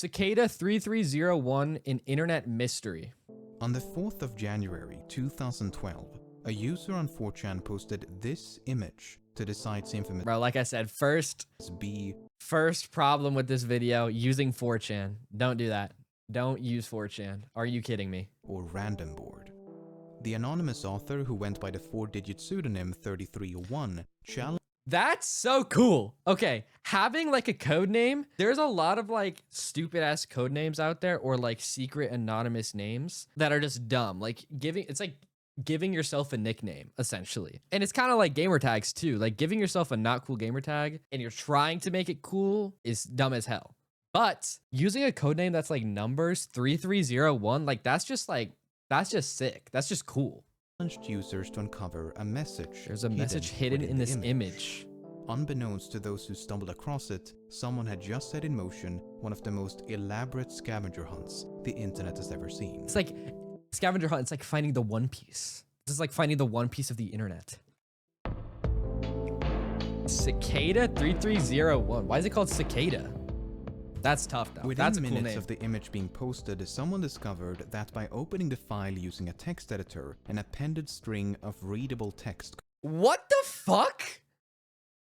Cicada 3301, an internet mystery. On the 4th of January 2012, a user on 4chan posted this image to the site's infamous Bro, like I said, first problem with this video, using 4chan. Don't do that. Don't use 4chan. Are you kidding me? or random board. The anonymous author, who went by the 4-digit pseudonym 3301, challenged That's so cool. Okay, having like a code name, there's a lot of like stupid ass code names out there, or like secret anonymous names that are just dumb. Like it's like giving yourself a nickname essentially. And it's kind of like gamer tags too. Like giving yourself a not cool gamer tag and you're trying to make it cool is dumb as hell. But using a code name that's like numbers 3301, like that's just sick. That's just cool. users to uncover a message. There's a message hidden in this image. Unbeknownst to those who stumbled across it, someone had just set in motion one of the most elaborate scavenger hunts the internet has ever seen. It's like scavenger hunt. It's like finding the One Piece. This is like finding the One Piece of the internet. Cicada 3301. Why is it called Cicada? That's tough though. Within That's a cool minutes name. of the image being posted, someone discovered that by opening the file using a text editor, an appended string of readable text What the fuck?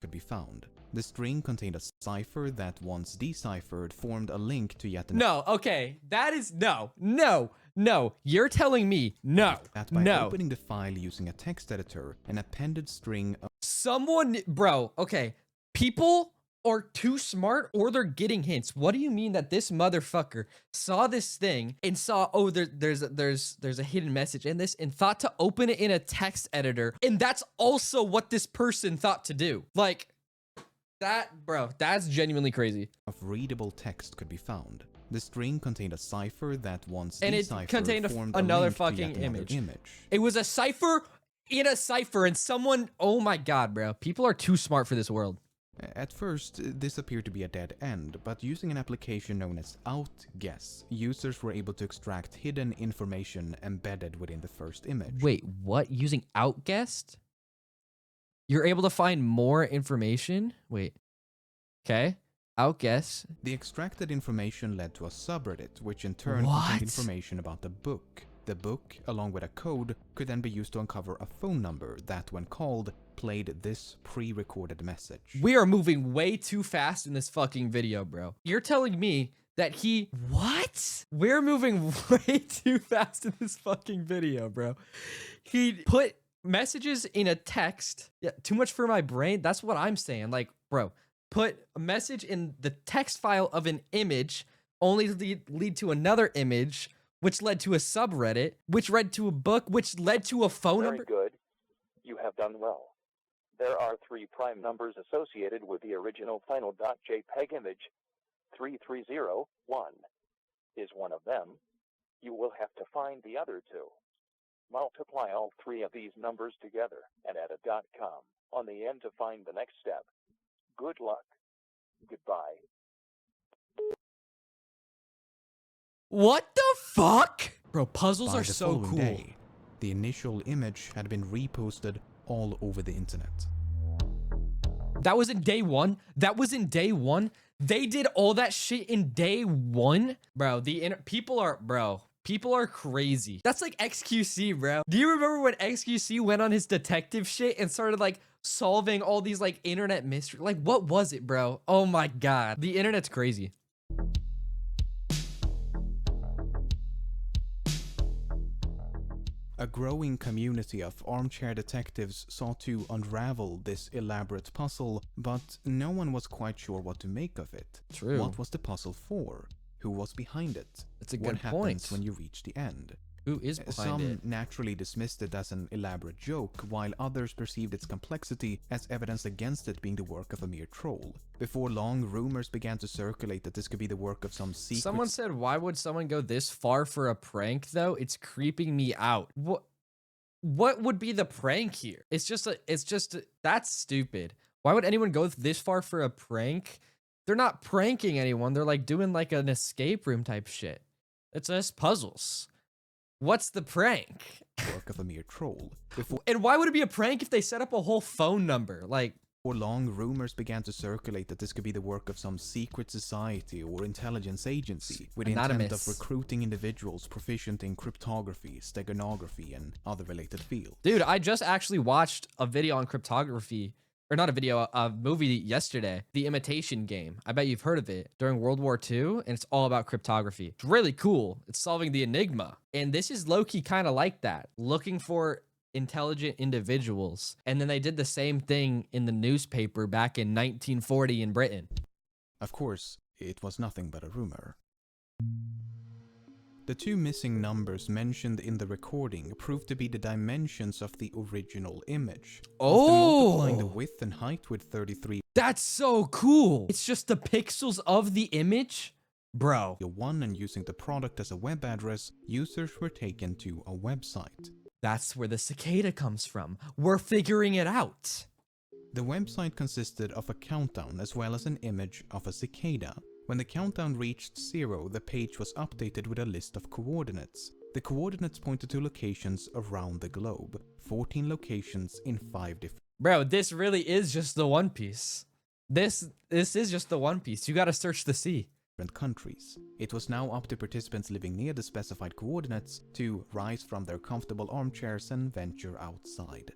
could be found. The string contained a cipher that, once deciphered, formed a link to yet another. No, okay. That is no. You're telling me no. That by opening the file using a text editor, an appended string of Bro, okay. People are too smart, or they're getting hints. What do you mean that this motherfucker saw this thing and saw, oh, there's a hidden message in this, and thought to open it in a text editor, and that's also what this person thought to do? Like that, bro, that's genuinely crazy. of readable text could be found. The string contained a cipher that, once And it deciphered, contained formed another link to fucking yet another image. It was a cipher in a cipher, and someone, oh my god, bro. People are too smart for this world. At first, this appeared to be a dead end, but using an application known as OutGuess, users were able to extract hidden information embedded within the first image. Wait, what? Using OutGuessed? You're able to find more information? Wait. Okay. OutGuess. The extracted information led to a subreddit, which in turn What? contained information about the book. The book, along with a code, could then be used to uncover a phone number that, when called, played this pre-recorded message. We are moving way too fast in this fucking video, bro. You're telling me that what? We're moving way too fast in this fucking video, bro. He put messages in a text. Yeah, too much for my brain. That's what I'm saying. Like, bro, put a message in the text file of an image, only to lead to another image, which led to a subreddit, which led to a book, which led to a phone number. Very good. You have done well. There are 3 prime numbers associated with the original final .jpg image. 3301 is one of them. You will have to find the other 2. Multiply all 3 of these numbers together and add a .com on the end to find the next step. Good luck. Goodbye. What the fuck? Bro, puzzles By are the so following cool. day, the initial image had been reposted all over the internet. That was in day one. They did all that shit in day one. Bro, people are crazy. That's like XQC, bro. Do you remember when XQC went on his detective shit and started like solving all these like internet mysteries? Like, what was it, bro? Oh my god. The internet's crazy. A growing community of armchair detectives sought to unravel this elaborate puzzle, but no one was quite sure what to make of it. True. What was the puzzle for? Who was behind it? That's a What good happens point. when you reach the end? Who is behind Some it? naturally dismissed it as an elaborate joke, while others perceived its complexity as evidence against it being the work of a mere troll. Before long, rumors began to circulate that this could be the work of some secret... Someone said, why would someone go this far for a prank, though? It's creeping me out. What would be the prank here? That's stupid. Why would anyone go this far for a prank? They're not pranking anyone. They're like doing like an escape room type shit. It's just puzzles. What's the prank? work of a mere troll. And why would it be a prank if they set up a whole phone number? Like, For long, rumors began to circulate that this could be the work of some secret society or intelligence agency with the intent of Anonymous. recruiting individuals proficient in cryptography, steganography, and other related fields. Dude, I just actually watched a video on cryptography, or not a video, a movie yesterday, The Imitation Game. I bet you've heard of it, during World War II, and it's all about cryptography. It's really cool. It's solving the enigma. And this is low-key kind of like that, looking for intelligent individuals. And then they did the same thing in the newspaper back in 1940 in Britain. Of course, it was nothing but a rumor. The two missing numbers mentioned in the recording proved to be the dimensions of the original image. After multiplying the width and height with 33, that's so cool. It's just the pixels of the image? Bro. One, and using the product as a web address, users were taken to a website. That's where the cicada comes from. We're figuring it out. The website consisted of a countdown as well as an image of a cicada. When the countdown reached 0, the page was updated with a list of coordinates. The coordinates pointed to locations around the globe, 14 locations in 5 different... Bro, this really is just the One Piece. This is just the One Piece. You gotta search the sea. countries. It was now up to participants living near the specified coordinates to rise from their comfortable armchairs and venture outside.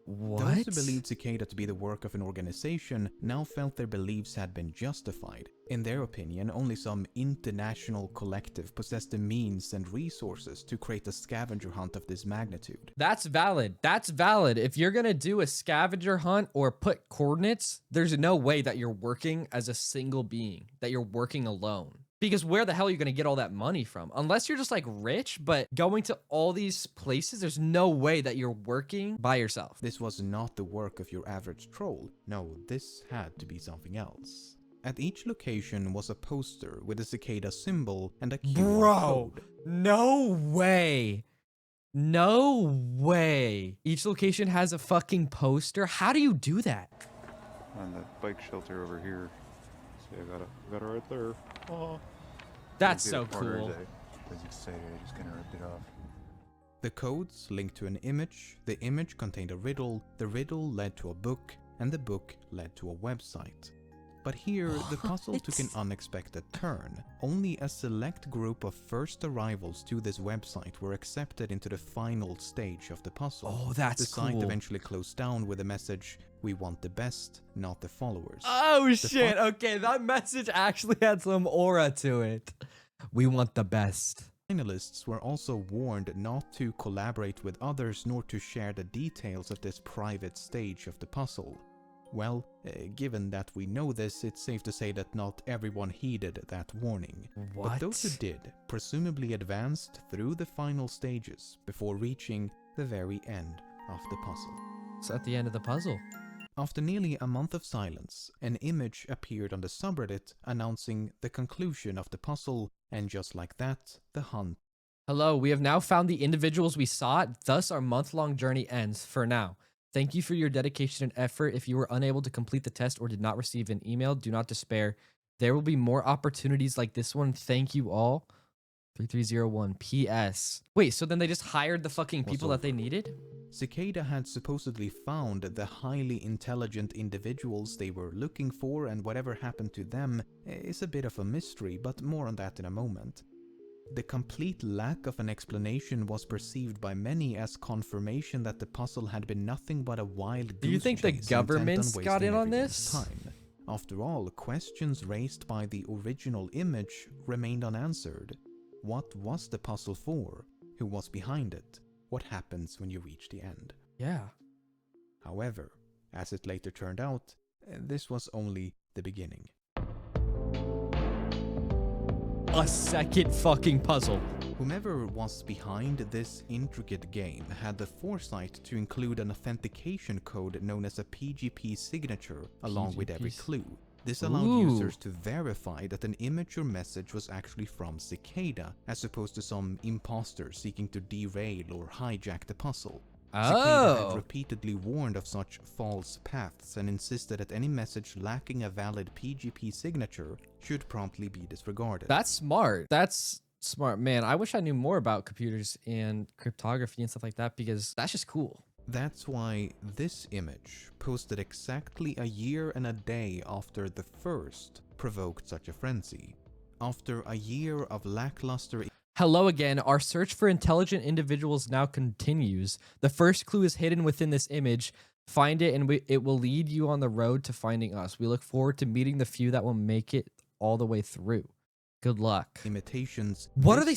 What? Those who believed Cicada to be the work of an organization now felt their beliefs had been justified. In their opinion, only some international collective possessed the means and resources to create a scavenger hunt of this magnitude. That's valid. That's valid. If you're gonna do a scavenger hunt or put coordinates, there's no way that you're working as a single being, that you're working alone. Because where the hell are you going to get all that money from? Unless you're just like rich, but going to all these places, there's no way that you're working by yourself. This was not the work of your average troll. No, this had to be something else. At each location was a poster with a cicada symbol and a QR code. No way. No way. Each location has a fucking poster. How do you do that? On the bike shelter over here. See, I got it right there. Oh. That's so cool. As excited, I just kind of ripped it off. The codes linked to an image, the image contained a riddle, the riddle led to a book, and the book led to a website. But here, the puzzle took an unexpected turn. Only a select group of first arrivals to this website were accepted into the final stage of the puzzle. Oh, that's cool. The site eventually closed down with a message, "We want the best, not the followers." Oh shit, okay, that message actually had some aura to it. We want the best. Finalists were also warned not to collaborate with others nor to share the details of this private stage of the puzzle. Well, given that we know this, it's safe to say that not everyone heeded that warning. What? But those who did presumably advanced through the final stages before reaching the very end of the puzzle. So at the end of the puzzle. After nearly a month of silence, an image appeared on the subreddit announcing the conclusion of the puzzle, and just like that, the hunt. Hello, we have now found the individuals we sought, thus our month-long journey ends for now. Thank you for your dedication and effort. If you were unable to complete the test or did not receive an email, do not despair. There will be more opportunities like this one. Thank you all. 3301 PS. Wait, so then they just hired the fucking people that they needed? Cicada had supposedly found the highly intelligent individuals they were looking for, and whatever happened to them is a bit of a mystery, but more on that in a moment. The complete lack of an explanation was perceived by many as confirmation that the puzzle had been nothing but a wild goose chase. Do you think the governments got in on this? Time. After all, questions raised by the original image remained unanswered. What was the puzzle for? Who was behind it? What happens when you reach the end? Yeah. However, as it later turned out, this was only the beginning. A second fucking puzzle. Whomever was behind this intricate game had the foresight to include an authentication code known as a PGP signature along with every clue. This allowed users to verify that an image or message was actually from Cicada, as opposed to some imposter seeking to derail or hijack the puzzle. Cicada had repeatedly warned of such false paths and insisted that any message lacking a valid PGP signature should promptly be disregarded. That's smart. That's smart. Man, I wish I knew more about computers and cryptography and stuff like that, because that's just cool. That's why this image, posted exactly a year and a day after the first, provoked such a frenzy. After a year of lackluster... Hello again. Our search for intelligent individuals now continues. The first clue is hidden within this image. Find it and it will lead you on the road to finding us. We look forward to meeting the few that will make it all the way through. Good luck. Imitations. What are they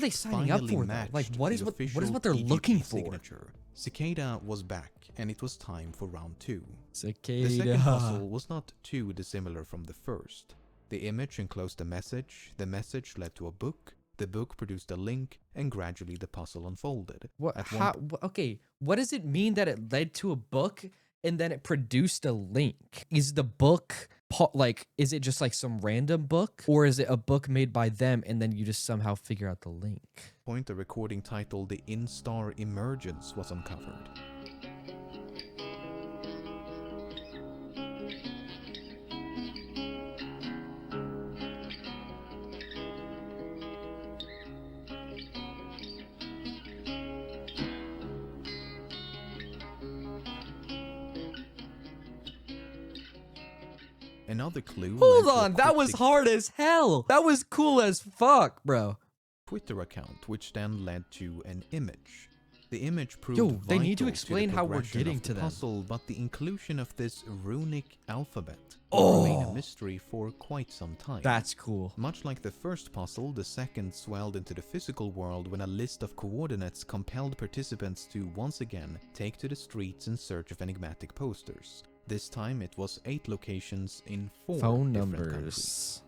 signing up for though? Like what is what they're looking for? Signature. Cicada was back and it was time for round 2. Cicada. The second puzzle was not too dissimilar from the first. The image enclosed a message, the message led to a book, the book produced a link, and gradually the puzzle unfolded. What? Okay, what does it mean that it led to a book and then it produced a link? Is the book like, is it just like some random book, or is it a book made by them and then you just somehow figure out the link? A recording titled The Instar Emergence was uncovered. Another clue. Hold on, that was hard as hell. That was cool as fuck, bro. Twitter account, which then led to an image. The image proved Yo, they need to vital explain the how we're progression getting of to the them. puzzle, but the inclusion of this runic alphabet will remain a mystery for quite some time. That's cool. Much like the first puzzle, the second swelled into the physical world when a list of coordinates compelled participants to once again take to the streets in search of enigmatic posters. This time it was 8 locations in 4 phone different numbers. countries.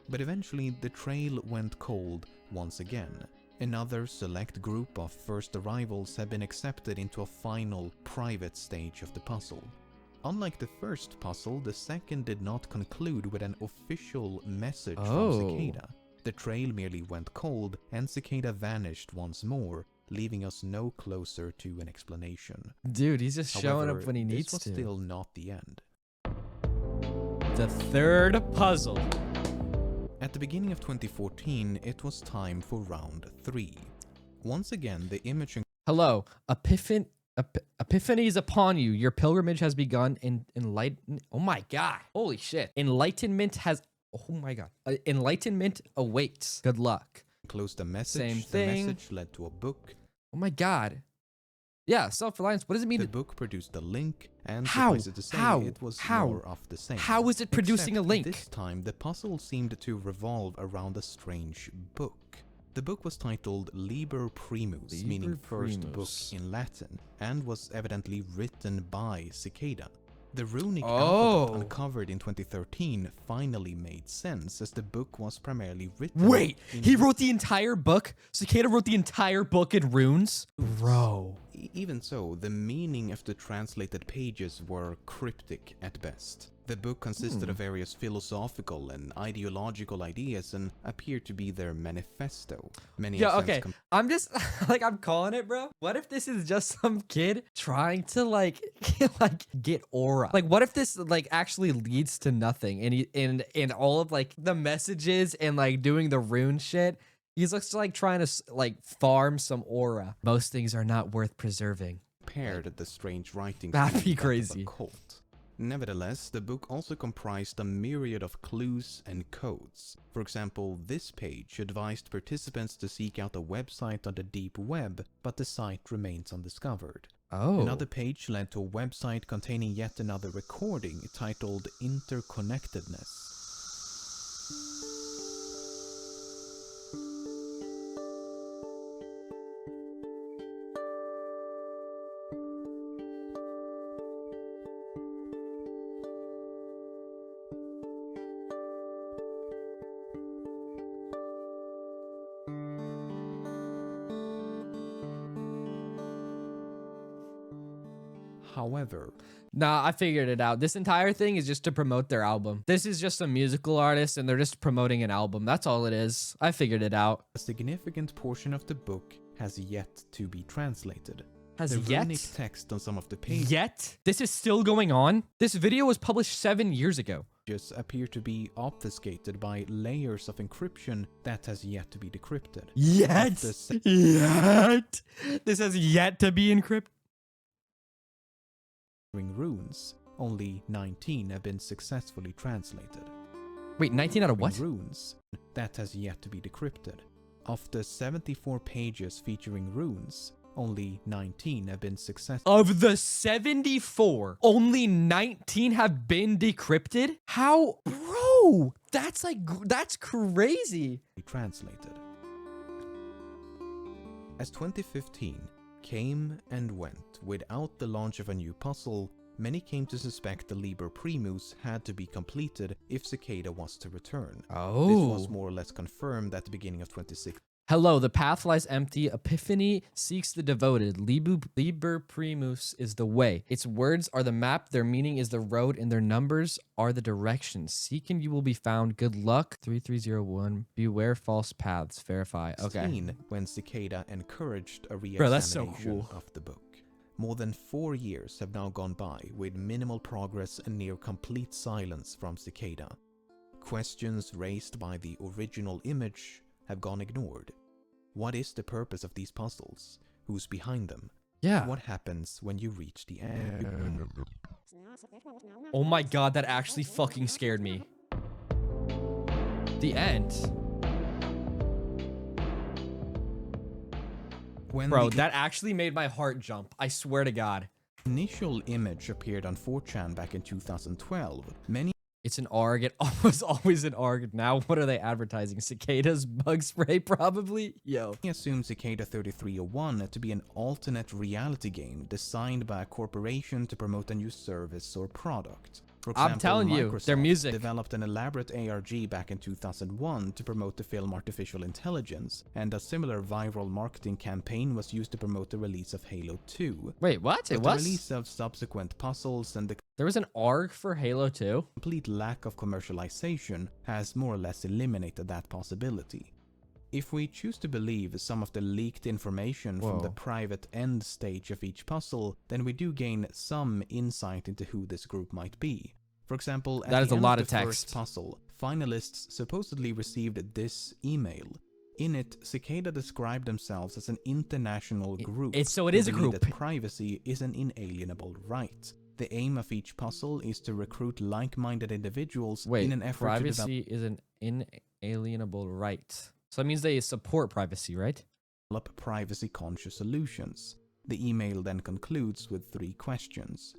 But eventually the trail went cold once again. Another select group of first arrivals had been accepted into a final private stage of the puzzle. Unlike the first puzzle, the second did not conclude with an official message from Cicada. The trail merely went cold and Cicada vanished once more, leaving us no closer to an explanation. Dude, he's just showing up when he needs this was to. still not the end. The third puzzle. At the beginning of 2014, it was time for round 3. Once again, the image... Hello, Epiphany is upon you. Your pilgrimage has begun. Oh my god. Holy shit. Enlightenment has... Oh my god. Enlightenment awaits. Good luck. Closed a message. Same thing. The message led to a book. Oh my god. Yeah, self-reliance. What does it mean? The book produced a link, and How? suffice it to say, it was more of the same. How is it producing a link? This time, the puzzle seemed to revolve around a strange book. The book was titled Liber Primus, meaning first book in Latin, and was evidently written by Cicada. The runic alphabet uncovered in 2013 finally made sense, as the book was primarily written... Wait, he wrote the entire book? Cicada wrote the entire book in runes? Bro. Even so, the meaning of the translated pages were cryptic at best. The book consisted of various philosophical and ideological ideas and appeared to be their manifesto. I'm just I'm calling it, bro. What if this is just some kid trying to like get aura? Like what if this like actually leads to nothing and all of like the messages and like doing the rune shit, he's just like trying to like farm some aura. Most things are not worth preserving. Paired the strange writings. That'd be crazy. Cult. Nevertheless, the book also comprised a myriad of clues and codes. For example, this page advised participants to seek out a website on the deep web, but the site remains undiscovered. Another page led to a website containing yet another recording titled Interconnectedness. However, nah, I figured it out. This entire thing is just to promote their album. This is just a musical artist and they're just promoting an album. That's all it is. I figured it out. A significant portion of the book has yet to be translated. The runic text on some of the pages This is still going on? This video was published 7 years ago. Appear to be obfuscated by layers of encryption that has yet to be decrypted. This has yet to be encrypted. runes. Only 19 have been successfully translated. Wait, 19 out of what? Runes. That has yet to be decrypted. Of the 74 pages featuring runes, only 19 have been successfully Of the 74, only 19 have been decrypted? How? Bro, that's crazy. translated. As 2015 came and went without the launch of a new puzzle, many came to suspect the Liber Primus had to be completed if Cicada was to return. Oh. This was more or less confirmed at the beginning of 2016. Hello, the path lies empty. Epiphany seeks the devoted. Liber Primus is the way. Its words are the map, their meaning is the road, and their numbers are the directions. Seek and you will be found. Good luck. 3301. Beware false paths. Verify. Okay. When Cicada encouraged a Bro, that's so re-examination cool. of the book. More than 4 years have now gone by with minimal progress and near complete silence from Cicada. Questions raised by the original image have gone ignored. What is the purpose of these puzzles? Who's behind them? Yeah. What happens when you reach the end? Oh my god, that actually fucking scared me. The end. When Bro, the that actually made my heart jump. I swear to God. initial image appeared on 4chan back in 2012, many It's an ARG. It was always an ARG. Now, what are they advertising? Cicadas bug spray, probably? Yo. assume Cicada 3301 to be an alternate reality game designed by a corporation to promote a new service or product. For example, I'm telling you, their Microsoft music. developed an elaborate ARG back in 2001 to promote the film Artificial Intelligence, and a similar viral marketing campaign was used to promote the release of Halo 2. Wait, what? It But the was? release of subsequent puzzles and the There was an ARG for Halo 2? complete lack of commercialization has more or less eliminated that possibility. If we choose to believe some of the leaked information from the Whoa. private end stage of each puzzle, then we do gain some insight into who this group might be. For example, at That is the a end lot of of the first text. puzzle, finalists supposedly received this email. In it, Cicada described themselves as an international group. so it who is a believe group. that privacy is an inalienable right. The aim of each puzzle is to recruit like-minded individuals Wait, in an effort to develop privacy is an inalienable right. So that means they support privacy, right? privacy-conscious solutions. The email then concludes with 3 questions.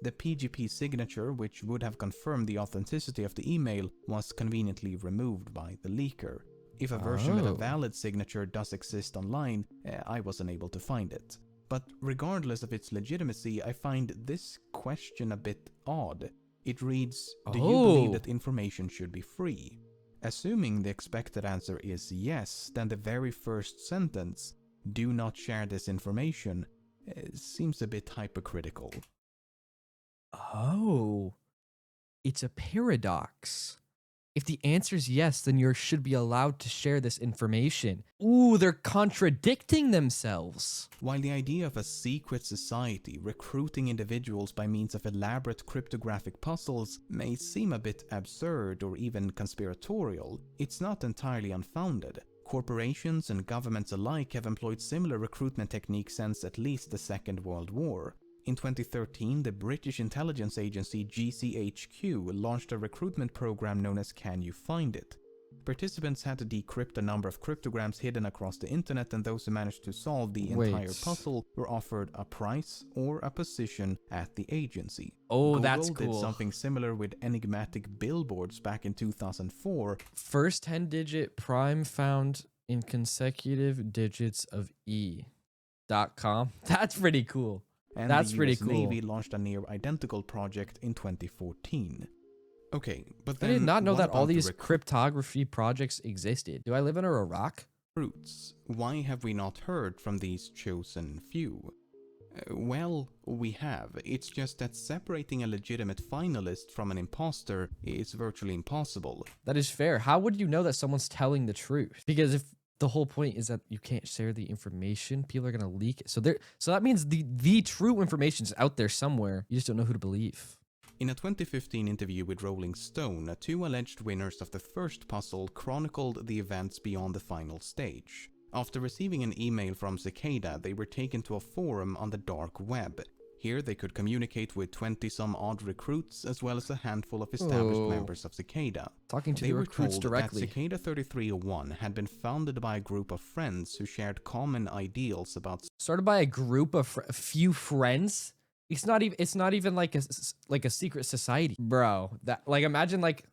The PGP signature, which would have confirmed the authenticity of the email, was conveniently removed by the leaker. If a version with a Oh. valid signature does exist online, I was unable to find it. But regardless of its legitimacy, I find this question a bit odd. It reads, do you believe Oh. that information should be free? Assuming the expected answer is yes, then the very first sentence, do not share this information, seems a bit hypocritical. Oh. It's a paradox. If the answer is yes, then you should be allowed to share this information. Ooh, they're contradicting themselves. While the idea of a secret society recruiting individuals by means of elaborate cryptographic puzzles may seem a bit absurd or even conspiratorial, it's not entirely unfounded. Corporations and governments alike have employed similar recruitment techniques since at least the Second World War. In 2013, the British intelligence agency GCHQ launched a recruitment program known as Can You Find It? Participants had to decrypt a number of cryptograms hidden across the internet, and those who managed to solve the entire puzzle were offered a prize or a position at the agency. Oh, Google that's did cool. something similar with enigmatic billboards back in 2004. First 10-digit prime found in consecutive digits of E.com. That's pretty cool. And That's the pretty US cool. Navy launched a near-identical project in 2014. Okay, but I then did not know what that all about the these cryptography projects existed. Do I live under a rock? recruits? Why have we not heard from these chosen few? Well, we have. It's just that separating a legitimate finalist from an imposter is virtually impossible. That is fair. How would you know that someone's telling the truth? Because if the whole point is that you can't share the information, people are gonna leak it. So that means the true information is out there somewhere. You just don't know who to believe. In a 2015 interview with Rolling Stone, 2 alleged winners of the first puzzle chronicled the events beyond the final stage. After receiving an email from Cicada, they were taken to a forum on the dark web. Here they could communicate with 20-some-odd recruits as well as a handful of established members of Cicada. Talking to They the were recruits told directly. that Cicada 3301 had been founded by a group of friends who shared common ideals about Started by a group of a few friends. It's not even like a secret society, bro. That like imagine like.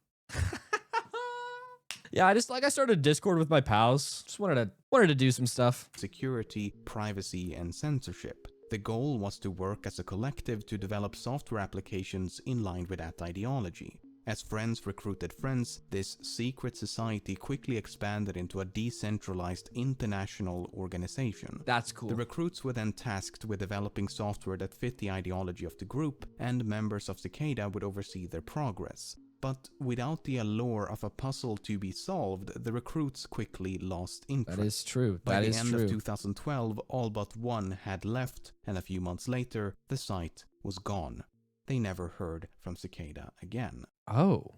Yeah, I started Discord with my pals. Just wanted to do some stuff. security, privacy, and censorship. The goal was to work as a collective to develop software applications in line with that ideology. As friends recruited friends, this secret society quickly expanded into a decentralized international organization. That's cool. The recruits were then tasked with developing software that fit the ideology of the group, and members of Cicada would oversee their progress. But without the allure of a puzzle to be solved, the recruits quickly lost interest. That is true. By That the is end true. of 2012, all but one had left, and a few months later, the site was gone. They never heard from Cicada again. Oh.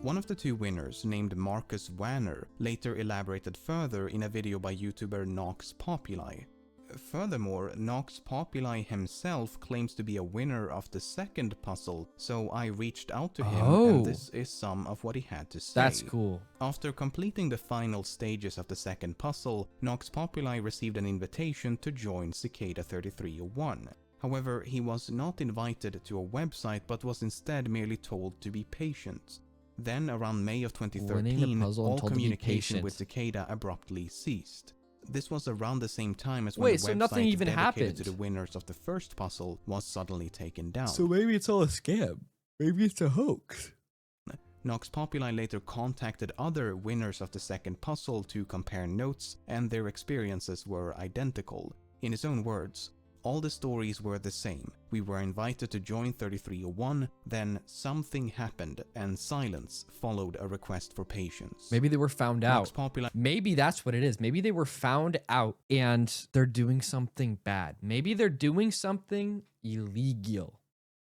One of the two winners, named Marcus Wanner, later elaborated further in a video by YouTuber Nox Populi. Furthermore, Nox Populi himself claims to be a winner of the second puzzle, so I reached out to him, and this is some of what he had to say. That's cool. After completing the final stages of the second puzzle, Nox Populi received an invitation to join Cicada 3301. However, he was not invited to a website, but was instead merely told to be patient. Then, around May of 2013, all communication with Cicada abruptly ceased. This was around the same time as when the so website nothing even dedicated happened to the winners of the first puzzle was suddenly taken down. So maybe it's all a scam. Maybe it's a hoax. Nox Populi later contacted other winners of the second puzzle to compare notes, and their experiences were identical. In his own words, all the stories were the same. We were invited to join 3301, then something happened, and silence followed a request for patience. Maybe they were found out. Maybe that's what it is. Maybe they were found out and they're doing something bad. Maybe they're doing something illegal.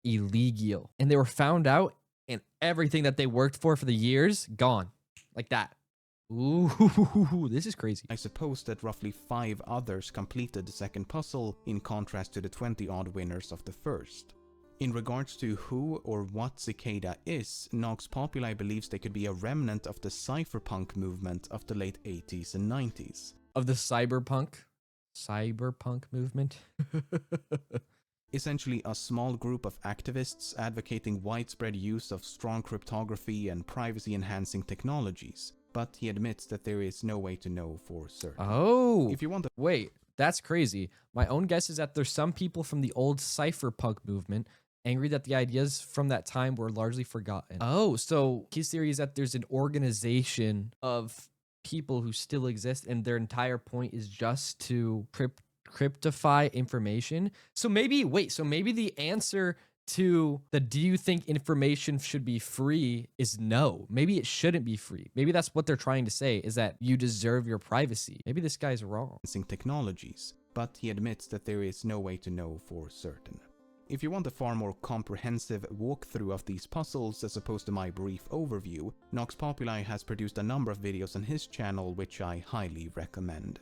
And they were found out and everything that they worked for the years, gone. Like that. Ooh, this is crazy. I suppose that roughly 5 others completed the second puzzle, in contrast to the 20-odd winners of the first. In regards to who or what Cicada is, Nox Populi believes they could be a remnant of the cypherpunk movement of the late 80s and 90s. Of the cyberpunk movement? Essentially a small group of activists advocating widespread use of strong cryptography and privacy-enhancing technologies. But he admits that there is no way to know for certain. Oh, if you want to wait, that's crazy. My own guess is that there's some people from the old cypherpunk movement angry that the ideas from that time were largely forgotten. Oh, so his theory is that there's an organization of people who still exist and their entire point is just to cryptify information. So maybe the answer to the do you think information should be free is no. Maybe it shouldn't be free. Maybe that's what they're trying to say, is that you deserve your privacy. Maybe this guy's wrong. Technologies, but he admits that there is no way to know for certain. If you want a far more comprehensive walkthrough of these puzzles as opposed to my brief overview, Nox Populi has produced a number of videos on his channel which I highly recommend.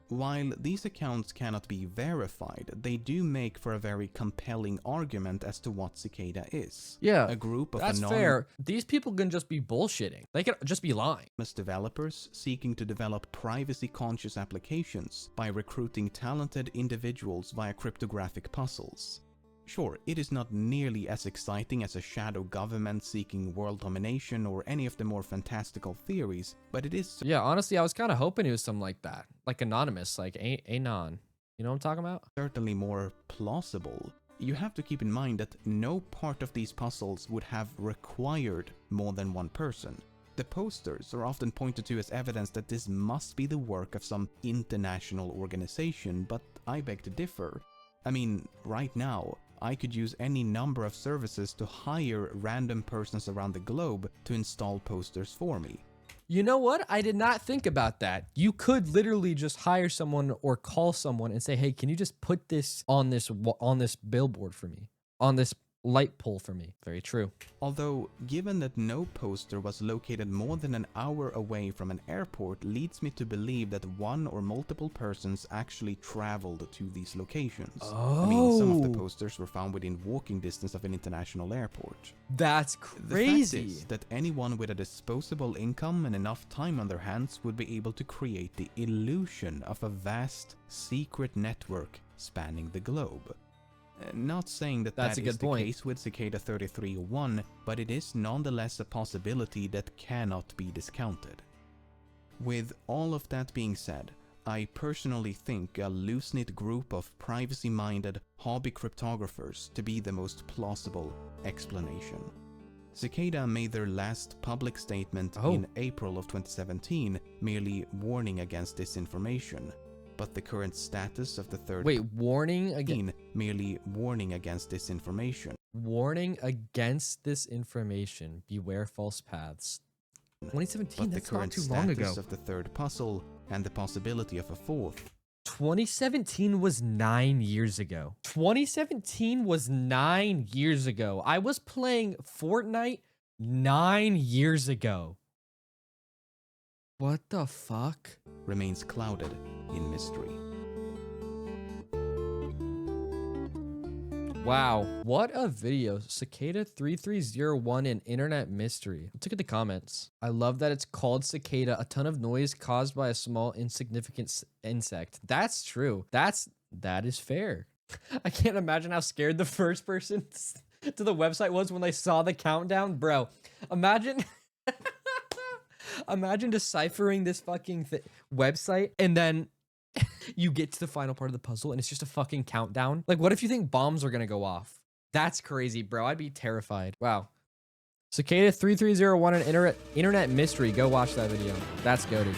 While these accounts cannot be verified, they do make for a very compelling argument as to what Cicada is. Yeah, a group of that's fair. These people can just be bullshitting. They could just be lying. Developers seeking to develop privacy-conscious applications by recruiting talented individuals via cryptographic puzzles. Sure, it is not nearly as exciting as a shadow government seeking world domination or any of the more fantastical theories, but it is... Yeah, honestly, I was kind of hoping it was something like that. Like anonymous, like Anon. You know what I'm talking about? Certainly more plausible. You have to keep in mind that no part of these puzzles would have required more than one person. The posters are often pointed to as evidence that this must be the work of some international organization, but I beg to differ. I mean, right now, I could use any number of services to hire random persons around the globe to install posters for me. You know what? I did not think about that. You could literally just hire someone or call someone and say, "Hey, can you just put this on this billboard for me? On this light pole for me. Very true. Although, given that no poster was located more than an hour away from an airport, leads me to believe that one or multiple persons actually traveled to these locations. I mean, some of the posters were found within walking distance of an international airport. That's crazy. The fact is that anyone with a disposable income and enough time on their hands would be able to create the illusion of a vast, secret network spanning the globe. Not saying that That's that a good is the point. case with Cicada 3301, but it is nonetheless a possibility that cannot be discounted. With all of that being said, I personally think a loose-knit group of privacy-minded hobby cryptographers to be the most plausible explanation. Cicada made their last public statement in April of 2017, merely warning against disinformation. But the current status of the third... Wait, warning again? Merely warning against disinformation. Warning against disinformation. Beware false paths. 2017, that's not too long ago. But the current status of the third puzzle and the possibility of a fourth. 2017 was 9 years ago. 2017 was 9 years ago. I was playing Fortnite 9 years ago. What the fuck? Remains clouded in mystery. Wow, what a video. Cicada 3301 and internet mystery. Let's look at the comments. I love that it's called cicada, a ton of noise caused by a small insignificant insect. That's true. That is fair. I can't imagine how scared the first person to the website was when they saw the countdown. Bro, imagine imagine deciphering this fucking website and then you get to the final part of the puzzle and it's just a fucking countdown. Like, what if you think bombs are gonna go off? That's crazy, bro. I'd be terrified. Wow. Cicada 3301 and internet mystery. Go watch that video. That's goated.